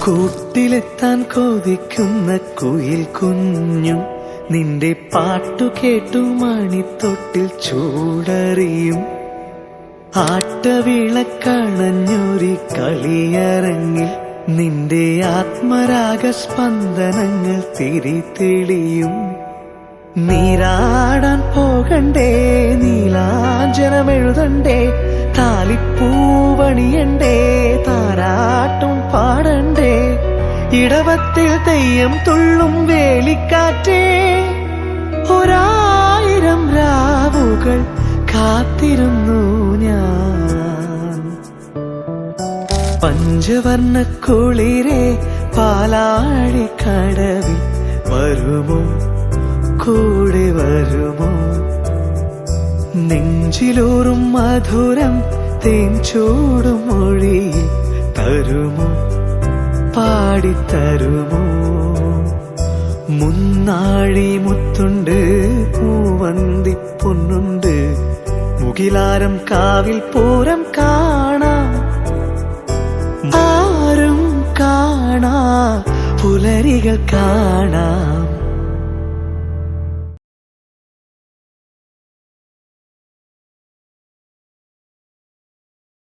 കൂട്ടിലെത്താൻ കൊതിക്കുന്ന കുയിൽ കുഞ്ഞും നിന്റെ പാട്ടു കേട്ടു മണിത്തൊട്ടിൽ ചൂടറിയും. ആട്ടവിളക്കണഞ്ഞൊരി കളിയരങ്ങിൽ നിന്റെ ആത്മരാഗസ്പന്ദനങ്ങൾ തിരിതെളിയും. നീരാടാൻ പോകണ്ടേ, നീലാഞ്ജനമെഴുതണ്ടേ, താലിപ്പൂവണിയണ്ടേ, താരാട്ടും പാടണ്ടേ, ഇടവത്തിൽ തെയ്യം തുള്ളും വേലിക്കാറ്റേ, ഒരായിരം രാവുകൾ കാത്തിരുന്നു ഞാൻ. പഞ്ചവർണ്ണ കുളിരേ പാലാഴിക്കടവിൽ വരുമോ, കൂടെ വരുമോ? നെഞ്ചിലൂറും മധുരം തേൻ ചൂടും മൊഴിയിൽ തരുമോ, പാടിത്തരുമോ? മുന്നാഴി മുത്തുണ്ട്, പൂവന്തി പൊന്നുണ്ട്, മുകിലാരം കാവിൽ പൂരം കാണാം. ആരും കാണാ പുലരികൾ കാണാം.